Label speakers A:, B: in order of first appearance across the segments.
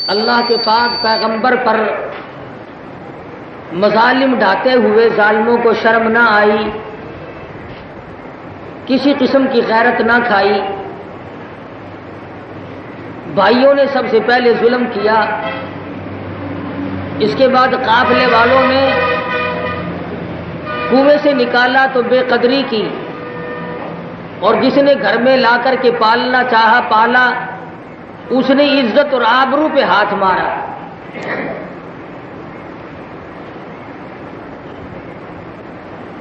A: اللہ کے پاک پیغمبر پر مظالم ڈھاتے ہوئے ظالموں کو شرم نہ آئی، کسی قسم کی غیرت نہ کھائی، بھائیوں نے سب سے پہلے ظلم کیا، اس کے بعد قافلے والوں نے کنویں سے نکالا تو بے قدری کی، اور جس نے گھر میں لا کر کے پالنا چاہا پالا، اس نے عزت اور آبرو پہ ہاتھ مارا۔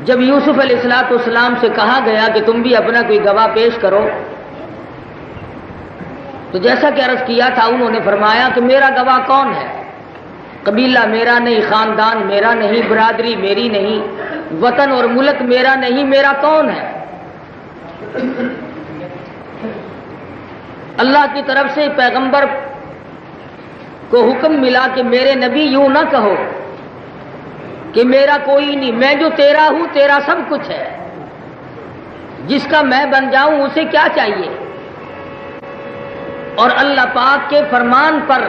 A: جب یوسف علیہ السلام سے کہا گیا کہ تم بھی اپنا کوئی گواہ پیش کرو، تو جیسا کہ عرض کیا تھا انہوں نے فرمایا کہ میرا گواہ کون ہے؟ قبیلہ میرا نہیں، خاندان میرا نہیں، برادری میری نہیں، وطن اور ملک میرا نہیں، میرا کون ہے؟ اللہ کی طرف سے پیغمبر کو حکم ملا کہ میرے نبی یوں نہ کہو کہ میرا کوئی نہیں، میں جو تیرا ہوں تیرا سب کچھ ہے، جس کا میں بن جاؤں اسے کیا چاہیے؟ اور اللہ پاک کے فرمان پر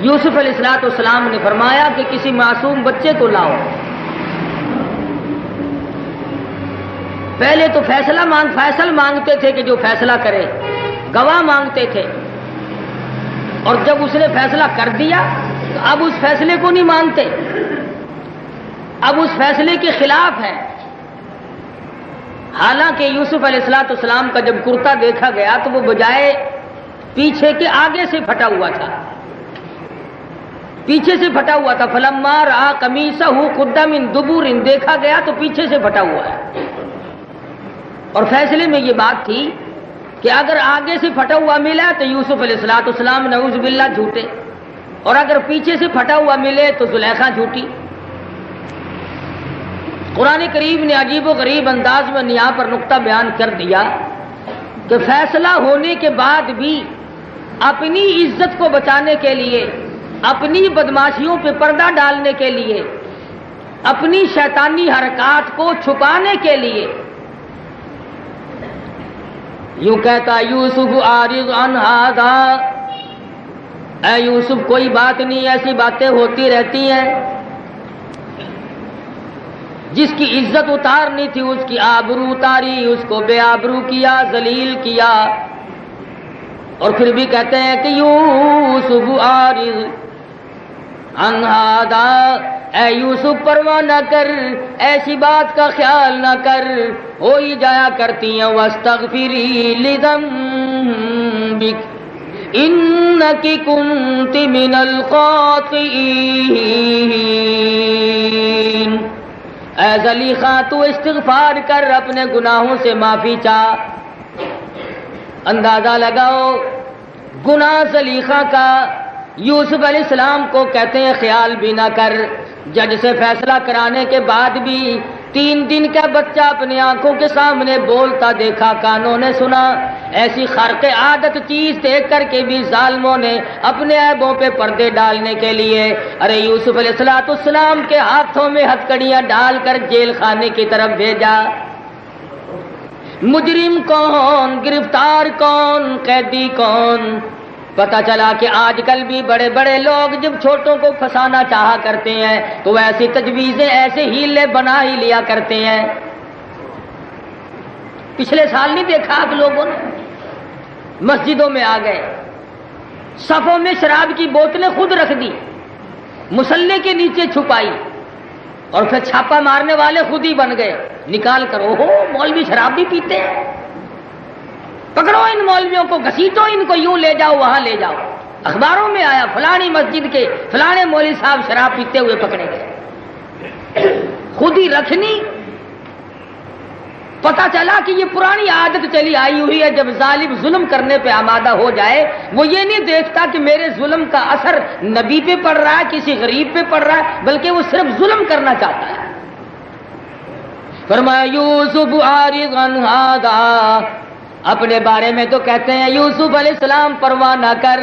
A: یوسف علیہ السلام نے فرمایا کہ کسی معصوم بچے کو لاؤ۔ پہلے تو فیصل مانگتے تھے کہ جو فیصلہ کرے، گواہ مانگتے تھے، اور جب اس نے فیصلہ کر دیا تو اب اس فیصلے کو نہیں مانتے، اب اس فیصلے کے خلاف ہے۔ حالانکہ یوسف علیہ السلام کا جب کرتا دیکھا گیا تو وہ بجائے پیچھے کے آگے سے پھٹا ہوا تھا، پیچھے سے پھٹا ہوا تھا۔ فلما رأى قمیصہ قد من دبر، دیکھا گیا تو پیچھے سے پھٹا ہوا ہے۔ اور فیصلے میں یہ بات تھی کہ اگر آگے سے پھٹا ہوا ملا تو یوسف علیہ السلام نعوذ باللہ جھوٹے، اور اگر پیچھے سے پھٹا ہوا ملے تو زلیخا جھوٹی۔ قرآن کریم نے عجیب و غریب انداز میں یہاں پر نقطہ بیان کر دیا کہ فیصلہ ہونے کے بعد بھی اپنی عزت کو بچانے کے لیے، اپنی بدماشیوں پہ پردہ ڈالنے کے لیے، اپنی شیطانی حرکات کو چھپانے کے لیے یوں کہتا یوسف اعرض عن ھذا، اے یوسف کوئی بات نہیں، ایسی باتیں ہوتی رہتی ہیں۔ جس کی عزت اتارنی تھی اس کی آبرو اتاری، اس کو بے آبرو کیا، ذلیل کیا۔ اور پھر بھی کہتے ہیں کہ یوسف اعرض عن ھذا، اے یوسف پرواہ نہ کر، ایسی بات کا خیال نہ کر، ہو ہی جایا کرتی ہیں۔ واستغفری لذنبک انک کنت من الخاطئین، اے زلیخا تو استغفار کر، اپنے گناہوں سے معافی چاہ۔ اندازہ لگاؤ گناہ زلیخا کا یوسف علیہ السلام کو کہتے ہیں خیال بھی نہ کر۔ جج سے فیصلہ کرانے کے بعد بھی 3 دن کا بچہ اپنے آنکھوں کے سامنے بولتا دیکھا، کانوں نے سنا۔ ایسی خارق عادت چیز دیکھ کر کے بھی ظالموں نے اپنے عیبوں پہ پردے ڈالنے کے لیے ارے یوسف علیہ السلام کے ہاتھوں میں ہتھکڑیاں ڈال کر جیل خانے کی طرف بھیجا۔ مجرم کون، گرفتار کون، قیدی کون؟ پتا چلا کہ آج کل بھی بڑے بڑے لوگ جب چھوٹوں کو پھنسانا چاہا کرتے ہیں تو ایسی تجویزیں، ایسے ہیلے بنا ہی لیا کرتے ہیں۔ پچھلے سال نہیں دیکھا آپ لوگوں نے؟ مسجدوں میں آ گئے، صفوں میں شراب کی بوتلیں خود رکھ دی، مصلے کے نیچے چھپائی، اور پھر چھاپا مارنے والے خود ہی بن گئے، نکال کر اوہو مولوی شراب بھی پیتے ہیں، پکڑو ان مولویوں کو، گھسیٹو ان کو، یوں لے جاؤ وہاں لے جاؤ۔ اخباروں میں آیا فلانی مسجد کے فلانے مولوی صاحب شراب پیتے ہوئے پکڑے گئے، خود ہی رکھنی۔ پتا چلا کہ یہ پرانی عادت چلی آئی ہوئی ہے، جب ظالم ظلم کرنے پہ آمادہ ہو جائے وہ یہ نہیں دیکھتا کہ میرے ظلم کا اثر نبی پہ پڑ رہا ہے، کسی غریب پہ پڑ رہا ہے، بلکہ وہ صرف ظلم کرنا چاہتا ہے۔ فرمایا یوسف اعرض عن ھذا، اپنے بارے میں تو کہتے ہیں یوسف علیہ السلام پرواہ نہ کر،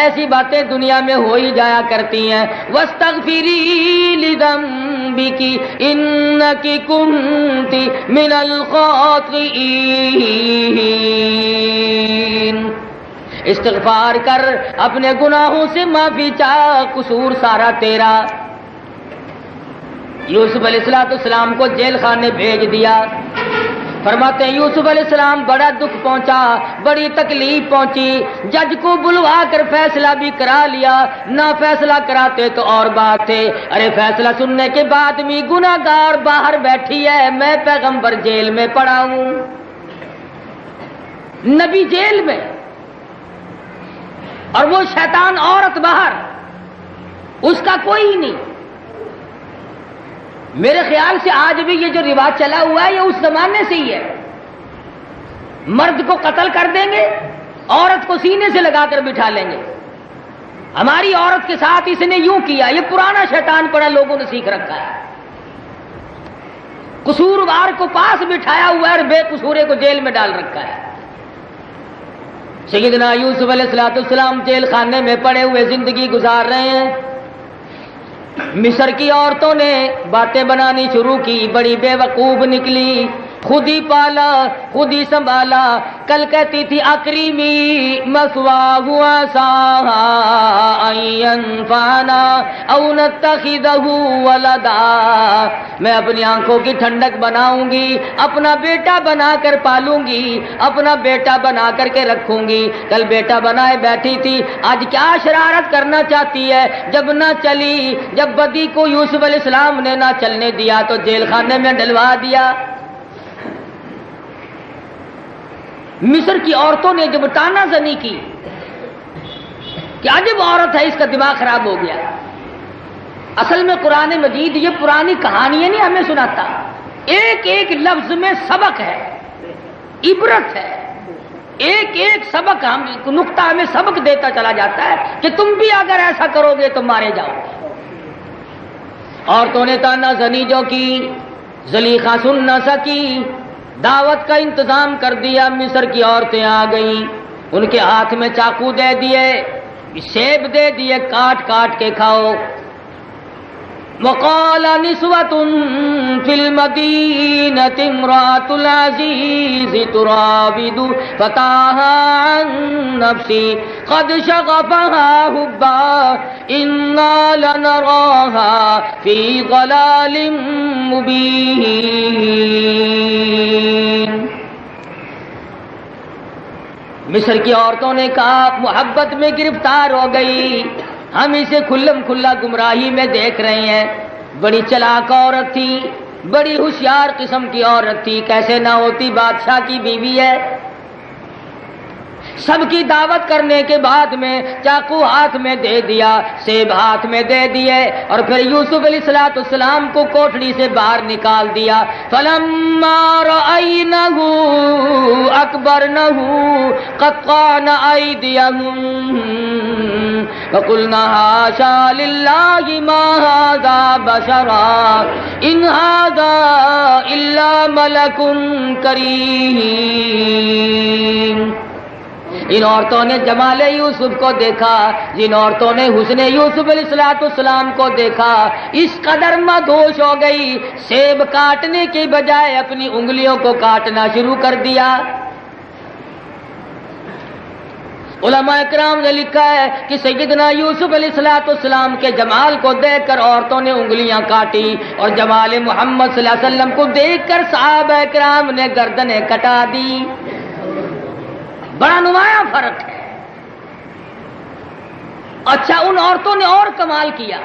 A: ایسی باتیں دنیا میں ہو ہی جایا کرتی ہیں۔ واستغفری لذنبک انک کنت من الخاطئین، استغفار کر، اپنے گناہوں سے معافی چاہ، قصور سارا تیرا۔ یوسف علیہ السلام کو جیل خانے بھیج دیا۔ فرماتے ہیں یوسف علیہ السلام بڑا دکھ پہنچا، بڑی تکلیف پہنچی، جج کو بلوا کر فیصلہ بھی کرا لیا، نہ فیصلہ کراتے تو اور بات تھے۔ ارے فیصلہ سننے کے بعد بھی گناہگار باہر بیٹھی ہے، میں پیغمبر جیل میں پڑا ہوں، نبی جیل میں، اور وہ شیطان عورت باہر، اس کا کوئی نہیں۔ میرے خیال سے آج بھی یہ جو رواج چلا ہوا ہے یہ اس زمانے سے ہی ہے، مرد کو قتل کر دیں گے، عورت کو سینے سے لگا کر بٹھا لیں گے، ہماری عورت کے ساتھ اس نے یوں کیا، یہ پرانا شیطان پڑا لوگوں نے سیکھ رکھا ہے۔ قصوروار کو پاس بٹھایا ہوا ہے اور بے قصورے کو جیل میں ڈال رکھا ہے۔ سیدنا یوسف علیہ السلام جیل خانے میں پڑے ہوئے زندگی گزار رہے ہیں۔ مصر کی عورتوں نے باتیں بنانی شروع کی، بڑی بے وقوف نکلی، خود ہی پالا خود ہی سنبھالا۔ کل کہتی تھی اکریمی مثواہ عسیٰ ان ینفعنا او نتخذہ ولدا، میں اپنی آنکھوں کی ٹھنڈک بناؤں گی، اپنا بیٹا بنا کر پالوں گی، اپنا بیٹا بنا کر کے رکھوں گی۔ کل بیٹا بنائے بیٹھی تھی، آج کیا شرارت کرنا چاہتی ہے؟ جب نہ چلی، جب بدی کو یوسف علیہ السلام نے نہ چلنے دیا تو جیل خانے میں ڈلوا دیا۔ مصر کی عورتوں نے جب تانا زنی کی کہ عجب عورت ہے، اس کا دماغ خراب ہو گیا۔ اصل میں قرآن مجید یہ پرانی کہانیاں نہیں ہمیں سناتا، ایک ایک لفظ میں سبق ہے، عبرت ہے، ایک ایک سبق نقطہ ہمیں سبق دیتا چلا جاتا ہے کہ تم بھی اگر ایسا کرو گے تو مارے جاؤ گے۔ عورتوں نے تانا زنی جو کی، زلیخا سن نہ سکی، دعوت کا انتظام کر دیا۔ مصر کی عورتیں آ گئیں، ان کے ہاتھ میں چاقو دے دیے، سیب دے دیے، کاٹ کاٹ کے کھاؤ۔ وقال نسوة في المدينة امرأة العزيز تراود فتاها عن نفسه قد شغفها حبا إنا لنراها في ضلال مبين۔ مصر کی عورتوں نے کہا محبت میں گرفتار ہو گئی، ہم اسے کھلم کھلا گمراہی میں دیکھ رہے ہیں۔ بڑی چلاک عورت تھی، بڑی ہوشیار قسم کی عورت تھی، کیسے نہ ہوتی، بادشاہ کی بیوی ہے۔ سب کی دعوت کرنے کے بعد میں چاقو ہاتھ میں دے دیا، سیب ہاتھ میں دے دیے، اور پھر یوسف علیہ السلام کو کوٹڑی سے باہر نکال دیا۔ فلما رأینہ اکبرنہ قطعن ایدیہم وقلنا حاشا للہ ما ھذا بشرا ان ھذا الا ملک کریم۔ ان عورتوں نے جمال یوسف کو دیکھا، جن عورتوں نے حسن یوسف علیہ السلام کو دیکھا، اس قدر مدہوش ہو گئی، سیب کاٹنے کی بجائے اپنی انگلیوں کو کاٹنا شروع کر دیا۔ علماء کرام نے لکھا ہے کہ سیدنا یوسف علیہ السلام کے جمال کو دیکھ کر عورتوں نے انگلیاں کاٹی، اور جمال محمد صلی اللہ علیہ وسلم کو دیکھ کر صحابہ کرام نے گردنیں کٹا دی۔ بڑا نمایاں فرق ہے۔ اچھا ان عورتوں نے اور کمال کیا،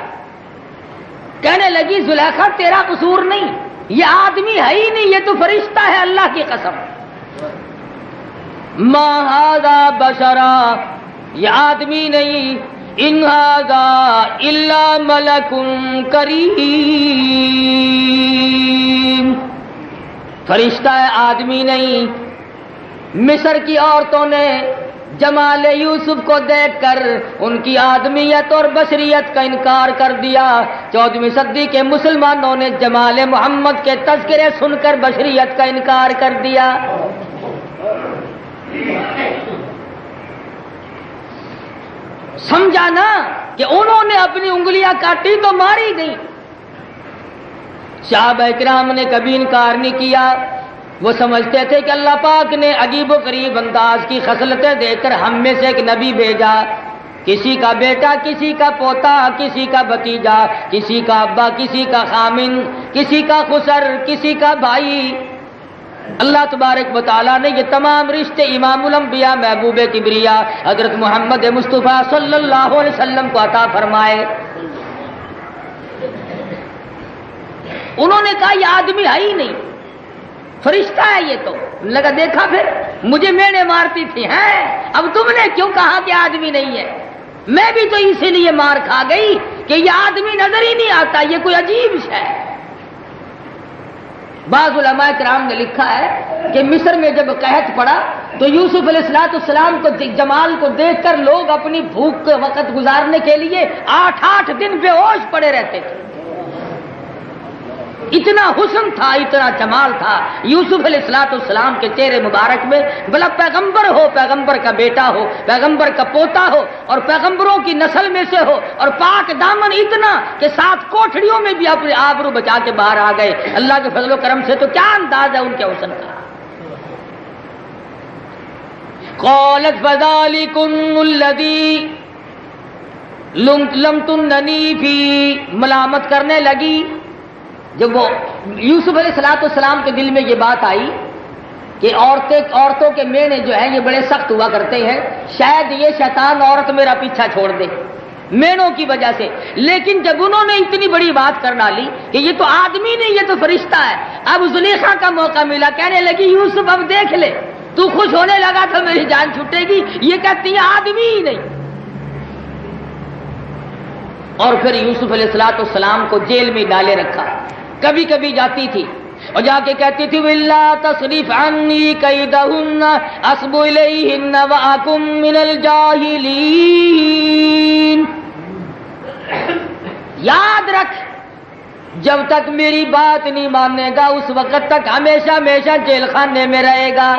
A: کہنے لگی زلیخا تیرا قصور نہیں، یہ آدمی ہے ہی نہیں، یہ تو فرشتہ ہے، اللہ کی قسم، ما ھذا بشرا، یہ آدمی نہیں، ان ھذا الا ملک کریم، فرشتہ ہے، آدمی نہیں۔ مصر کی عورتوں نے جمال یوسف کو دیکھ کر ان کی آدمیت اور بشریت کا انکار کر دیا۔ 14ویں صدی کے مسلمانوں نے جمال محمد کے تذکرے سن کر بشریت کا انکار کر دیا۔ سمجھا نا کہ انہوں نے اپنی انگلیاں کاٹی تو ماری گئی۔ صحابہ کرام نے کبھی انکار نہیں کیا۔ وہ سمجھتے تھے کہ اللہ پاک نے عجیب و غریب انداز کی خصلتیں دے کر ہم میں سے ایک نبی بھیجا، کسی کا بیٹا، کسی کا پوتا، کسی کا بھتیجا، کسی کا ابا، کسی کا خامن، کسی کا خسر، کسی کا بھائی۔ اللہ تبارک و تعالیٰ نے یہ تمام رشتے امام الانبیاء محبوب کبریا حضرت محمد مصطفیٰ صلی اللہ علیہ وسلم کو عطا فرمائے۔ انہوں نے کہا یہ آدمی ہے ہی نہیں، فرشتہ ہے یہ تو۔ لگا دیکھا پھر مجھے مینے مارتی تھی ہیں، اب تم نے کیوں کہا کہ آدمی نہیں ہے؟ میں بھی تو اسی لیے مار کھا گئی کہ یہ آدمی نظر ہی نہیں آتا، یہ کوئی عجیب ہے۔ بعض علماء کرام نے لکھا ہے کہ مصر میں جب قحط پڑا تو یوسف علیہ السلام کو جمال کو دیکھ کر لوگ اپنی بھوک کے وقت گزارنے کے لیے 8 دن بے ہوش پڑے رہتے تھے۔ اتنا حسن تھا، اتنا جمال تھا یوسف علیہ السلام کے چہرے مبارک میں، بھلا پیغمبر ہو، پیغمبر کا بیٹا ہو، پیغمبر کا پوتا ہو اور پیغمبروں کی نسل میں سے ہو، اور پاک دامن اتنا کہ 7 کوٹھڑیوں میں بھی اپنے آبرو بچا کے باہر آ گئے اللہ کے فضل و کرم سے، تو کیا انداز ہے ان کے حسن کا۔ قالت فذلکم الذی لمتننی فی، ملامت کرنے لگی۔ جب وہ یوسف علیہ السلام کے دل میں یہ بات آئی کہ عورتوں کے مینے جو ہیں یہ بڑے سخت ہوا کرتے ہیں، شاید یہ شیطان عورت میرا پیچھا چھوڑ دے مینوں کی وجہ سے، لیکن جب انہوں نے اتنی بڑی بات کر ڈالی کہ یہ تو آدمی نہیں، یہ تو فرشتہ ہے، اب زلیخا کا موقع ملا، کہنے لگی یوسف اب دیکھ لے، تو خوش ہونے لگا تھا میری جان چھوٹے گی، یہ کہتی ہے آدمی ہی نہیں۔ اور پھر یوسف علیہ السلام کو جیل میں ڈالے رکھا، کبھی کبھی جاتی تھی اور جا کے کہتی تھی وَلَّا تَصْرِفْ عَنِّي كَيْدَهُنَّ أَصْبُ إِلَيْهِنَّ وَأَكُن مِّنَ الْجَاهِلِينَ۔ یاد رکھ جب تک میری بات نہیں مانے گا اس وقت تک ہمیشہ ہمیشہ جیل خانے میں رہے گا۔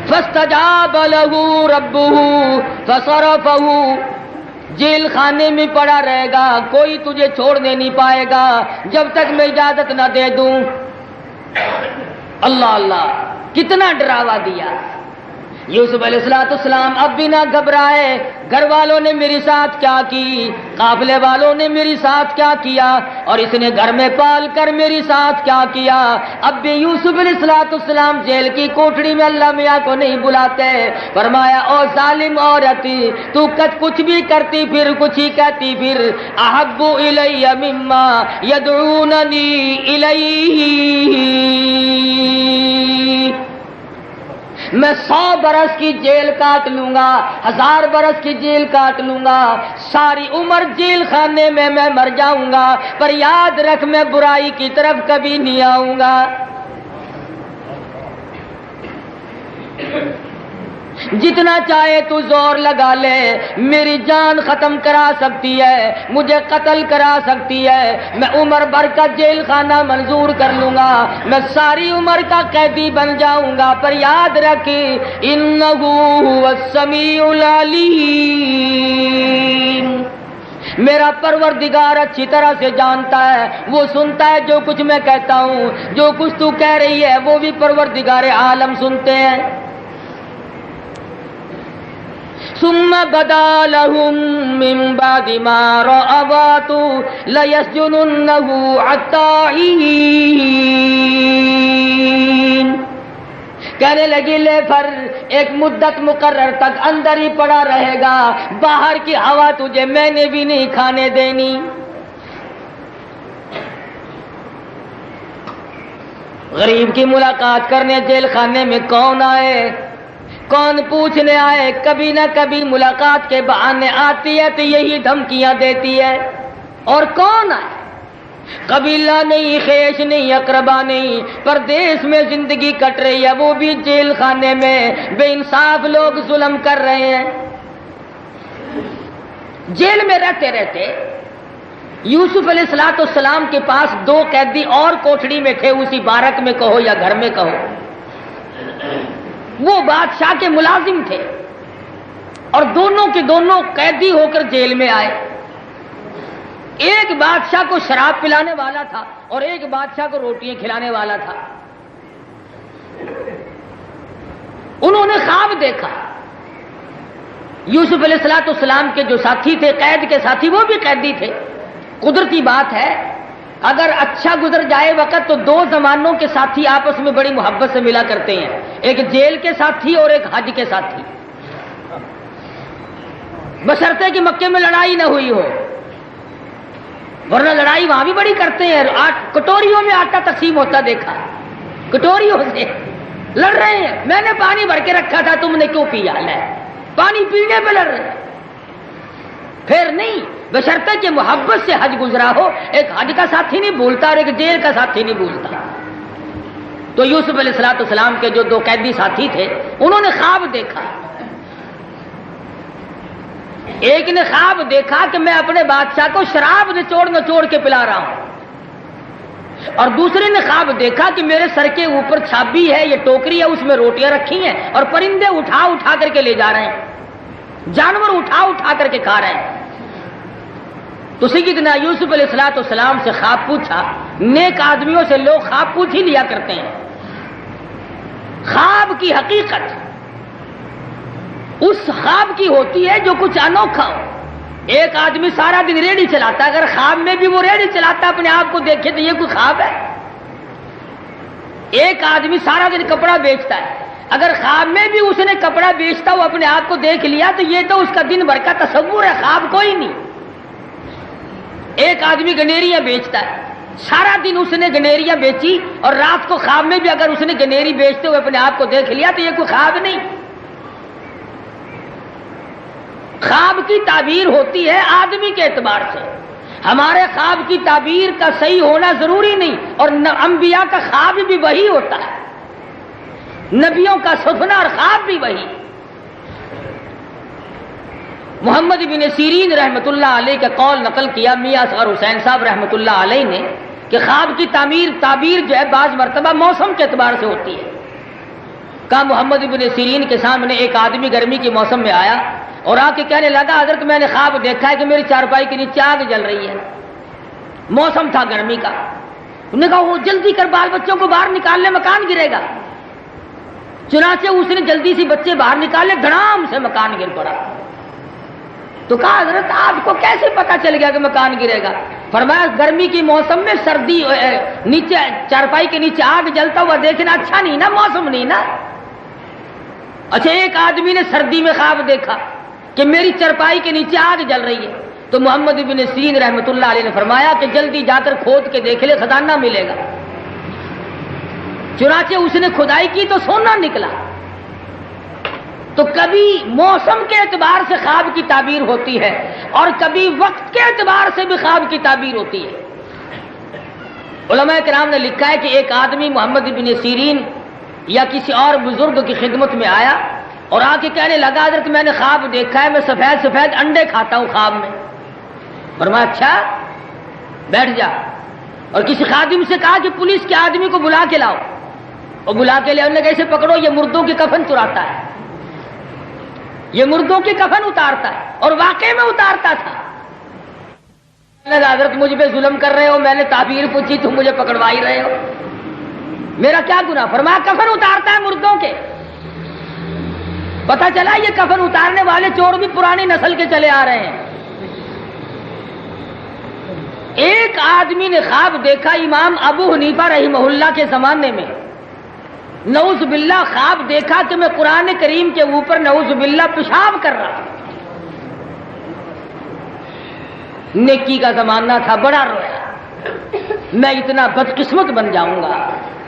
A: فَاسْتَجَابَ لَهُ رَبُّهُ فَصَرَفَهُ، جیل خانے میں پڑا رہے گا، کوئی تجھے چھوڑنے نہیں پائے گا جب تک میں اجازت نہ دے دوں۔ اللہ اللہ، کتنا ڈراوا دیا یوسف علیہ السلام۔ اب بھی نہ گھبرائے، گھر والوں نے میری ساتھ کیا کی، قافلے والوں نے میری ساتھ کیا کیا، اور اس نے گھر میں پال کر میری ساتھ کیا کیا۔ اب بھی یوسف علیہ السلام جیل کی کوٹڑی میں اللہ میاں کو نہیں بلاتے۔ فرمایا او ظالم عورت، تو کچھ بھی کرتی پھر کچھ ہی کہتی پھر، احب الی مما یدعوننی الیہ، میں 100 برس کی جیل کاٹ لوں گا، 1000 برس کی جیل کاٹ لوں گا، ساری عمر جیل خانے میں میں مر جاؤں گا، پر یاد رکھ میں برائی کی طرف کبھی نہیں آؤں گا۔ جتنا چاہے تو زور لگا لے، میری جان ختم کرا سکتی ہے، مجھے قتل کرا سکتی ہے، میں عمر بھر کا جیل خانہ منظور کر لوں گا، میں ساری عمر کا قیدی بن جاؤں گا، پر یاد رکھ انہ هو السمیع العلیم، میرا پروردگار اچھی طرح سے جانتا ہے، وہ سنتا ہے جو کچھ میں کہتا ہوں، جو کچھ تو کہہ رہی ہے وہ بھی پروردگار عالم سنتے ہیں۔ ثم بدا لهم من بعد ما رأوا ليسجننه حتى حين، کہنے لگی لے پھر ایک مدت مقرر تک اندر ہی پڑا رہے گا، باہر کی ہوا تجھے میں نے بھی نہیں کھانے دینی۔ غریب کی ملاقات کرنے جیل خانے میں کون آئے، کون پوچھنے آئے، کبھی نہ کبھی ملاقات کے بہانے آتی ہے تو یہی دھمکیاں دیتی ہے۔ اور کون آئے، قبیلہ نہیں، خیش نہیں، اقربا نہیں، پردیس میں زندگی کٹ رہی ہے، وہ بھی جیل خانے میں بے انصاف لوگ ظلم کر رہے ہیں۔ جیل میں رہتے رہتے یوسف علیہ السلام کے پاس 2 قیدی اور کوٹھڑی میں تھے، اسی بارک میں کہو یا گھر میں کہو، وہ بادشاہ کے ملازم تھے، اور دونوں کے دونوں قیدی ہو کر جیل میں آئے۔ ایک بادشاہ کو شراب پلانے والا تھا اور ایک بادشاہ کو روٹیاں کھلانے والا تھا. انہوں نے خواب دیکھا. یوسف علیہ السلام کے جو ساتھی تھے، قید کے ساتھی، وہ بھی قیدی تھے. قدرتی بات ہے، اگر اچھا گزر جائے وقت تو دو زمانوں کے ساتھی آپس میں بڑی محبت سے ملا کرتے ہیں، ایک جیل کے ساتھی اور ایک حج کے ساتھی، بشرطے کہ مکے میں لڑائی نہ ہوئی ہو، ورنہ لڑائی وہاں بھی بڑی کرتے ہیں. کٹوریوں میں آٹا تقسیم ہوتا دیکھا، کٹوریوں سے لڑ رہے ہیں. میں نے پانی بھر کے رکھا تھا، تم نے کیوں پیا؟ ہے پانی پینے پہ لڑ رہے ہیں. پھر نہیں، بشرطے کہ محبت سے حج گزرا ہو. ایک حج کا ساتھی نہیں بھولتا اور ایک جیل کا ساتھی نہیں بھولتا. تو یوسف علیہ السلام کے جو دو قیدی ساتھی تھے، انہوں نے خواب دیکھا. ایک نے خواب دیکھا کہ میں اپنے بادشاہ کو شراب نچوڑ کے پلا رہا ہوں، اور دوسرے نے خواب دیکھا کہ میرے سر کے اوپر چھابی ہے، یہ ٹوکری ہے، اس میں روٹیاں رکھی ہیں اور پرندے اٹھا کر کے لے جا رہے ہیں، جانور اٹھا کر کے کھا رہے ہیں. تو سیدنا یوسف علیہ السلام سے خواب پوچھا. نیک آدمیوں سے لوگ خواب پوچھ ہی لیا کرتے ہیں. خواب کی حقیقت اس خواب کی ہوتی ہے جو کچھ انوکھا ہو. ایک آدمی سارا دن ریڑھی چلاتا ہے، اگر خواب میں بھی وہ ریڑھی چلاتا اپنے آپ کو دیکھے تو یہ کوئی خواب ہے؟ ایک آدمی سارا دن کپڑا بیچتا ہے، اگر خواب میں بھی اس نے کپڑا بیچتا ہو اپنے آپ کو دیکھ لیا تو یہ تو اس کا دن بھر کا تصور ہے، خواب کوئی نہیں. ایک آدمی گنیریاں بیچتا ہے، سارا دن اس نے گنیریاں بیچی اور رات کو خواب میں بھی اگر اس نے گنیری بیچتے ہوئے اپنے آپ کو دیکھ لیا تو یہ کوئی خواب نہیں. خواب کی تعبیر ہوتی ہے آدمی کے اعتبار سے. ہمارے خواب کی تعبیر کا صحیح ہونا ضروری نہیں، اور انبیاء کا خواب بھی وہی ہوتا ہے، نبیوں کا سفنا اور خواب بھی وہی. محمد بن سیرین رحمۃ اللہ علیہ کا قول نقل کیا میاں اصغر حسین صاحب رحمۃ اللہ علیہ نے کہ خواب کی تعبیر جو ہے بعض مرتبہ موسم کے اعتبار سے ہوتی ہے. کہا محمد بن سیرین کے سامنے ایک آدمی گرمی کے موسم میں آیا اور آ کے کہنے لگا حضرت میں نے خواب دیکھا ہے کہ میری چارپائی کے نیچے آگ جل رہی ہے. موسم تھا گرمی کا. انہوں نے کہا وہ جلدی کر، بال بچوں کو باہر نکال لے، مکان گرے گا. چنانچہ اس نے جلدی سے بچے باہر نکالے، دھڑام سے مکان گر پڑا. تو کہا حضرت آپ کو کیسے پتا چل گیا کہ مکان گرے گا؟ فرمایا گرمی کی موسم میں سردی نیچے چارپائی کے نیچے آگ جلتا ہوا دیکھنا اچھا نہیں نا، موسم نہیں نا. اچھا ایک آدمی نے سردی میں خواب دیکھا کہ میری چارپائی کے نیچے آگ جل رہی ہے، تو محمد بن سیرین رحمۃ اللہ علیہ نے فرمایا کہ جلدی جا کر کھود کے دیکھ لے، خزانہ ملے گا. چنانچہ اس نے کھدائی کی تو سونا نکلا. تو کبھی موسم کے اعتبار سے خواب کی تعبیر ہوتی ہے اور کبھی وقت کے اعتبار سے بھی خواب کی تعبیر ہوتی ہے. علماء کرام نے لکھا ہے کہ ایک آدمی محمد بن سیرین یا کسی اور بزرگ کی خدمت میں آیا اور آ کے کہنے لگا حضرت میں نے خواب دیکھا ہے، میں سفید انڈے کھاتا ہوں خواب میں. فرمایا اچھا بیٹھ جا. اور کسی خادم سے کہا کہ پولیس کے آدمی کو بلا کے لاؤ، اور بلا کے لے. انہوں نے کیسے پکڑو، یہ مردوں کی کفن چراتا ہے، یہ مردوں کی کفن اتارتا ہے، اور واقعے میں اتارتا تھا. حضرت مجھ پہ ظلم کر رہے ہو، میں نے تعبیر پوچھی تم مجھے پکڑوا ہی رہے ہو، میرا کیا گناہ؟ فرمایا کفن اتارتا ہے مردوں کے. پتہ چلا یہ کفن اتارنے والے چور بھی پرانی نسل کے چلے آ رہے ہیں. ایک آدمی نے خواب دیکھا امام ابو حنیفہ رحمہ اللہ کے زمانے میں، نعوذ باللہ خواب دیکھا کہ میں قرآن کریم کے اوپر نعوذ باللہ پیشاب کر رہا. نیکی کا زمانہ تھا، بڑا رویا، میں اتنا بدقسمت بن جاؤں گا،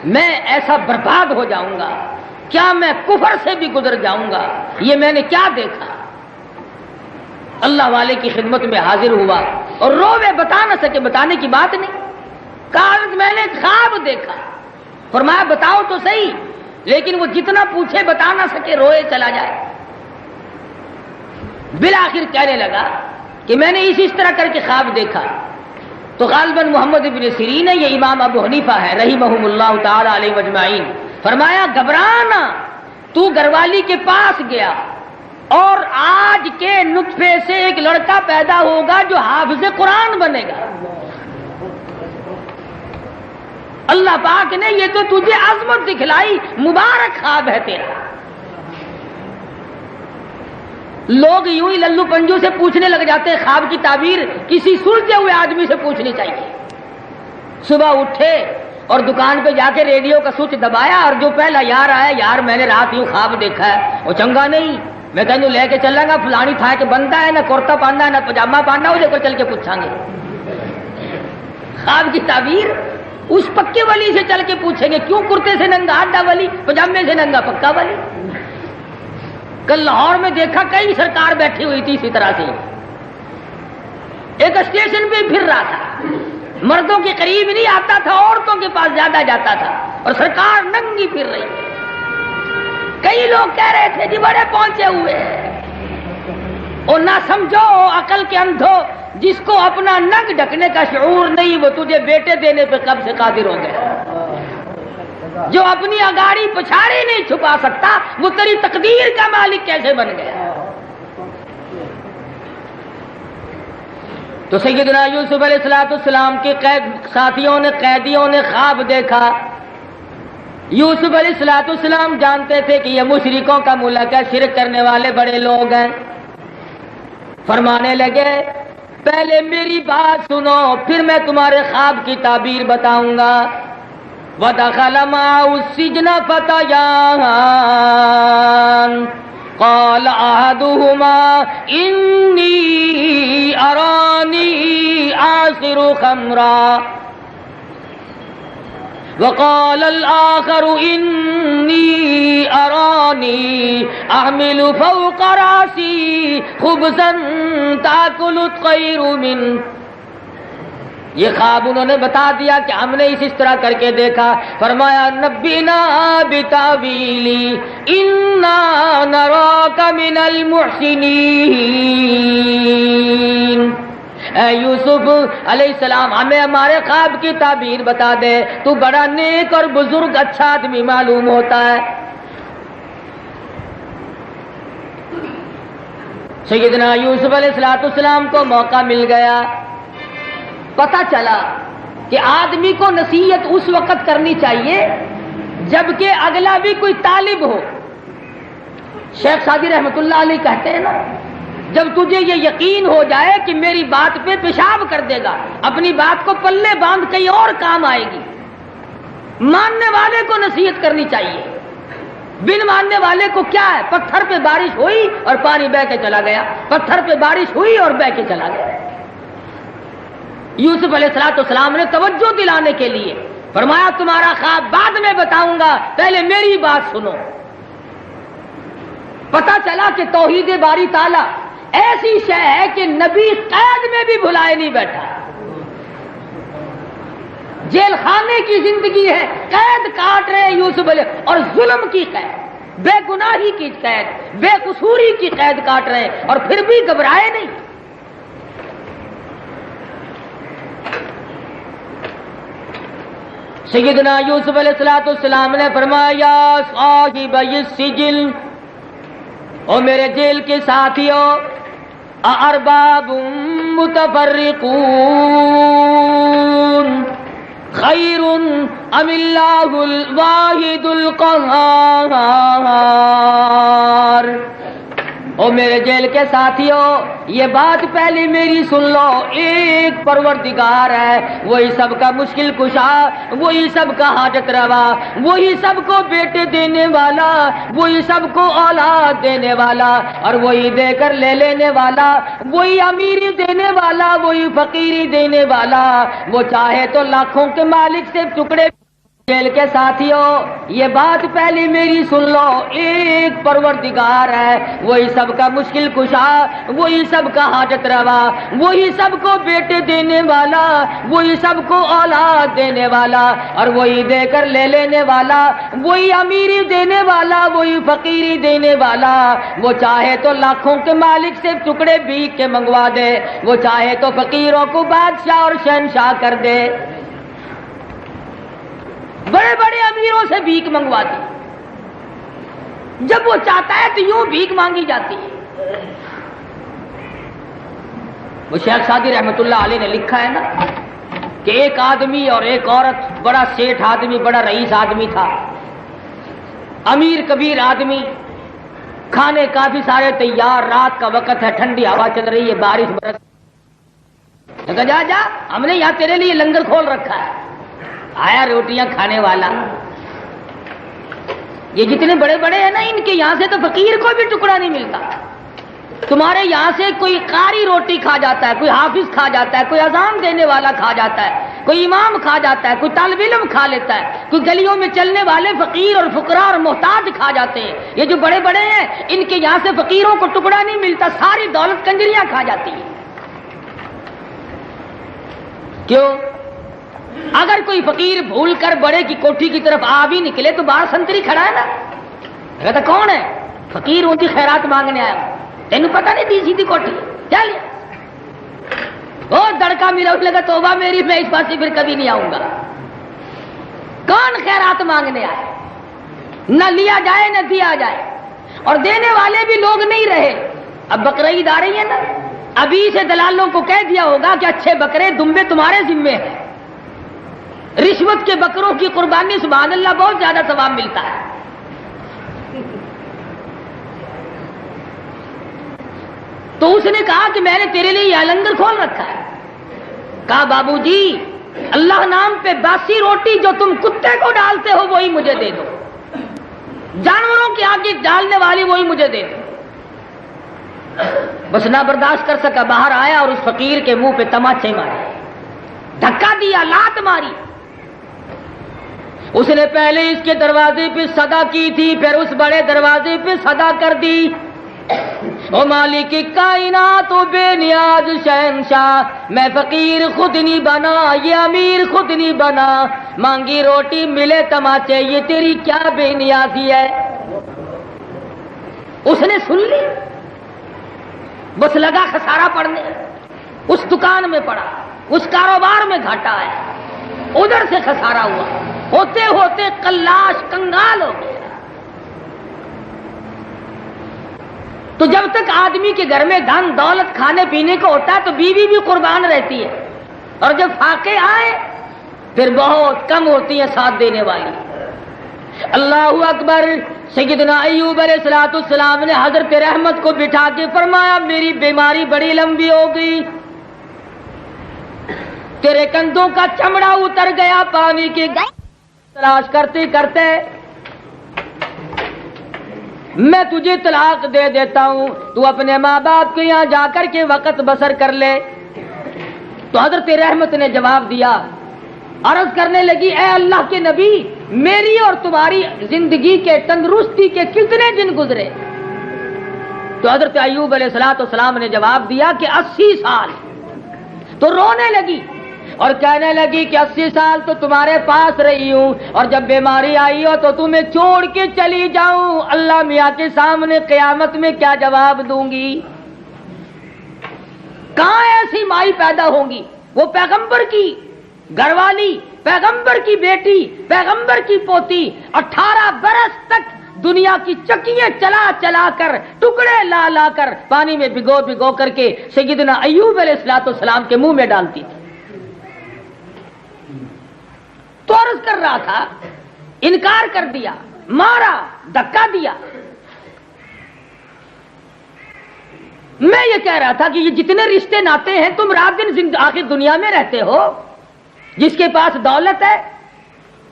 A: میں ایسا برباد ہو جاؤں گا، کیا میں کفر سے بھی گزر جاؤں گا، یہ میں نے کیا دیکھا. اللہ والے کی خدمت میں حاضر ہوا اور روے، بتا نہ سکے، بتانے کی بات نہیں. کہا میں نے خواب دیکھا. فرمایا بتاؤ تو صحیح، لیکن وہ جتنا پوچھے بتا نہ سکے، روئے چلا جائے. بالآخر کہنے لگا کہ میں نے اس طرح کر کے خواب دیکھا. تو غالباً محمد بن سیرین ہے، یہ امام ابو حنیفہ ہے رحمہم اللہ تعالی علیہ اجمعین. فرمایا گھبرانا، تو گھر والی کے پاس گیا، اور آج کے نطفے سے ایک لڑکا پیدا ہوگا جو حافظ قرآن بنے گا. اللہ پاک نے یہ تو تجھے عظمت دکھلائی، مبارک خواب ہے تیرا. لوگ یوں ہی للو پنجو سے پوچھنے لگ جاتے ہیں، خواب کی تعبیر کسی سلجھے ہوئے آدمی سے پوچھنی چاہیے. صبح اٹھے اور دکان پہ جا کے ریڈیو کا سوئچ دبایا اور جو پہلا یار آیا، یار میں نے رات یوں خواب دیکھا ہے، وہ چنگا نہیں، میں تینوں لے کے چلاں گا فلانی تھا کہ بندہ ہے، نہ کرتا پانا نہ پجامہ پانا، اسے کو چل کے پوچھاں گے. خواب کی تعبیر اس پکے ولی سے چل کے پوچھیں گے، کیوں کرتے سے ننگا ہڈا ولی، پجامے سے ننگا پکا ولی. کل لاہور میں دیکھا کئی سرکار بیٹھی ہوئی تھی اسی طرح سے، ایک اسٹیشن پہ پھر رہا تھا، مردوں کے قریب نہیں آتا تھا، عورتوں کے پاس زیادہ جاتا تھا اور سرکار ننگی پھر رہی. کئی لوگ کہہ رہے تھے جی بڑے پہنچے ہوئے ہیں. اور نہ سمجھو عقل کے اندھو، جس کو اپنا ننگ ڈھکنے کا شعور نہیں وہ تجھے بیٹے دینے پہ کب سے قادر ہو گیا. جو اپنی اگاڑی پچھاڑی نہیں چھپا سکتا وہ تیری تقدیر کا مالک کیسے بن گیا. تو سیدنا یوسف علیہ السلام کے ساتھیوں نے، قیدیوں نے خواب دیکھا. یوسف علیہ السلام جانتے تھے کہ یہ مشرکوں کا ملک ہے، شرک کرنے والے بڑے لوگ ہیں. فرمانے لگے پہلے میری بات سنو پھر میں تمہارے خواب کی تعبیر بتاؤں گا. وَدَخَلَ مَعَهُ السِّجْنَ فَتَيَانِ قَالَ أَحَدُهُمَا إِنِّي أَرَانِي أَعْصِرُ خَمْرًا وقال الآخر إني أراني أحمل فوق رأسي خبزا تأكل الطير منه. یہ خواب انہوں نے بتا دیا کہ ہم نے اس طرح کر کے دیکھا. فرمایا نبئنا بتاویلی انا نراک من المحسنین. اے یوسف علیہ السلام ہمیں ہمارے خواب کی تعبیر بتا دے، تو بڑا نیک اور بزرگ اچھا آدمی معلوم ہوتا ہے. سیدنا یوسف علیہ السلام کو موقع مل گیا. پتہ چلا کہ آدمی کو نصیحت اس وقت کرنی چاہیے جبکہ اگلا بھی کوئی طالب ہو. شیخ سعدی رحمۃ اللہ علیہ کہتے ہیں نا، جب تجھے یہ یقین ہو جائے کہ میری بات پہ پیشاب کر دے گا، اپنی بات کو پلے باندھ کہیں اور کام آئے گی. ماننے والے کو نصیحت کرنی چاہیے. بن ماننے والے کو کیا ہے، پتھر پہ بارش ہوئی اور پانی بہہ کے چلا گیا، پتھر پہ بارش ہوئی اور بہہ کے چلا گیا. یوسف علیہ السلام نے توجہ دلانے کے لیے فرمایا تمہارا خواب بعد میں بتاؤں گا، پہلے میری بات سنو. پتہ چلا کہ توحید باری تعالیٰ ایسی شے ہے کہ نبی قید میں بھی بھلائے نہیں بیٹھا. جیل خانے کی زندگی ہے، قید کاٹ رہے یوسف علیہ، اور ظلم کی قید، بے گناہی کی قید، بے قصوری کی قید کاٹ رہے اور پھر بھی گھبرائے نہیں. سیدنا یوسف علیہ السلام نے فرمایا یا صاحب السجن، او میرے جیل کے ساتھیوں، ارباب متفرقون خیر ام اللہ الواحد القہار. او میرے جیل کے ساتھیوں یہ بات پہلے میری سن لو، ایک پروردگار ہے، وہی سب کا مشکل کشا، وہی سب کا حاجت روا، وہی سب کو بیٹے دینے والا، وہی سب کو اولاد دینے والا، اور وہی دے کر لے لینے والا، وہی امیری دینے والا، وہی فقیری دینے والا. وہ چاہے تو لاکھوں کے مالک سے ٹکڑے. جیل کے ساتھیوں یہ بات پہلے میری سن لو، ایک پروردگار ہے، وہی سب کا مشکل کشا، وہی سب کا حاجت روا، وہی سب کو بیٹے دینے والا، وہی سب کو اولاد دینے والا، اور وہی دے کر لے لینے والا، وہی امیری دینے والا، وہی فقیری دینے والا. وہ چاہے تو لاکھوں کے مالک سے ٹکڑے بھیک کے منگوا دے، وہ چاہے تو فقیروں کو بادشاہ اور شہنشاہ کر دے. بڑے بڑے امیروں سے بھیک منگواتی، جب وہ چاہتا ہے تو یوں بھیک مانگی جاتی ہے. وہ شیخ سعدی رحمت اللہ علیہ نے لکھا ہے نا کہ ایک آدمی اور ایک عورت، بڑا سیٹھ آدمی، بڑا رئیس آدمی تھا، امیر کبیر آدمی، کھانے کافی سارے تیار، رات کا وقت ہے، ٹھنڈی ہوا چل رہی ہے، بارش برس، کہا جا جا ہم نے یہاں تیرے لیے لنگر کھول رکھا ہے۔ آیا روٹیاں کھانے والا، یہ جتنے بڑے بڑے ہیں نا، ان کے یہاں سے تو فقیر کو بھی ٹکڑا نہیں ملتا۔ تمہارے یہاں سے کوئی قاری روٹی کھا جاتا ہے، کوئی حافظ کھا جاتا ہے، کوئی اذان دینے والا کھا جاتا ہے، کوئی امام کھا جاتا ہے، کوئی طالب علم کھا لیتا ہے، کوئی گلیوں میں چلنے والے فقیر اور فقراء اور محتاج کھا جاتے ہیں۔ یہ جو بڑے بڑے ہیں ان کے یہاں سے فقیروں کو ٹکڑا نہیں ملتا، ساری دولت کنجریاں کھا جاتی ہیں۔ کیوں؟ اگر کوئی فقیر بھول کر بڑے کی کوٹھی کی طرف آ بھی نکلے تو باہر سنتری کھڑا ہے نا، کہتا کون ہے؟ فقیر ان کی خیرات مانگنے آیا، تینوں پتہ نہیں دی سیدھی کوٹھی چل وہ دڑکا میرا اس لگا توبہ میری، میں اس پاس سے پھر کبھی نہیں آؤں گا۔ کون خیرات مانگنے آئے؟ نہ لیا جائے نہ دیا جائے، اور دینے والے بھی لوگ نہیں رہے۔ اب بقرعید آ رہی ہے نا، ابھی سے دلالوں کو کہہ دیا ہوگا کہ اچھے بکرے دمبے تمہارے ذمے ہیں۔ رشوت کے بکروں کی قربانی سبحان اللہ بہت زیادہ ثواب ملتا ہے۔ تو اس نے کہا کہ میں نے تیرے لیے یہ لنگر کھول رکھا ہے۔ کہا بابو جی اللہ نام پہ باسی روٹی جو تم کتے کو ڈالتے ہو وہی مجھے دے دو، جانوروں کے آگے ڈالنے والی وہی مجھے دے دو۔ بس نہ برداشت کر سکا، باہر آیا اور اس فقیر کے منہ پہ تماچے مارے، دھکا دیا، لات ماری۔ اس نے پہلے اس کے دروازے پہ صدا کی تھی، پھر اس بڑے دروازے پہ صدا کر دی، او مالک کائنات و بے نیاز شہنشاہ، میں فقیر خود نہیں بنا، یہ امیر خود نہیں بنا، مانگی روٹی ملے تماچے، یہ تیری کیا بے نیازی ہے؟ اس نے سن لی، بس لگا خسارہ پڑنے، اس دکان میں پڑا، اس کاروبار میں گھاٹا ہے، ادھر سے خسارہ ہوا، ہوتے ہوتے کلاش کنگال ہو گیا۔ تو جب تک آدمی کے گھر میں دھن دولت کھانے پینے کو ہوتا ہے تو بیوی بھی قربان رہتی ہے، اور جب فاقے آئے پھر بہت کم ہوتی ہے ساتھ دینے والی۔ اللہ اکبر۔ سیدنا ایوب علیہ السلام نے حضرت رحمت کو بٹھا کے فرمایا میری بیماری بڑی لمبی ہو گئی، تیرے کندھوں کا چمڑا اتر گیا پانی کی تلاش کرتے کرتے، میں تجھے طلاق دے دیتا ہوں، تو اپنے ماں باپ کے یہاں جا کر کے وقت بسر کر لے۔ تو حضرت رحمت نے جواب دیا، عرض کرنے لگی اے اللہ کے نبی میری اور تمہاری زندگی کے تندرستی کے کتنے دن گزرے؟ تو حضرت ایوب علیہ السلام نے جواب دیا کہ 80 سال۔ تو رونے لگی اور کہنے لگی کہ 80 سال تو تمہارے پاس رہی ہوں، اور جب بیماری آئی ہو تو تمہیں چھوڑ کے چلی جاؤں، اللہ میاں کے سامنے قیامت میں کیا جواب دوں گی؟ کہاں ایسی مائی پیدا ہوگی؟ وہ پیغمبر کی گھر والی، پیغمبر کی بیٹی، پیغمبر کی پوتی، 18 برس تک دنیا کی چکیاں چلا چلا کر، ٹکڑے لا لا کر، پانی میں بھگو بھگو کر کے سیدنا ایوب علیہ السلام کے منہ میں ڈالتی تھی۔ تو عرض کر رہا تھا، انکار کر دیا، مارا، دھکا دیا۔ میں یہ کہہ رہا تھا کہ یہ جتنے رشتے ناتے ہیں تم رات دن آخر دنیا میں رہتے ہو، جس کے پاس دولت ہے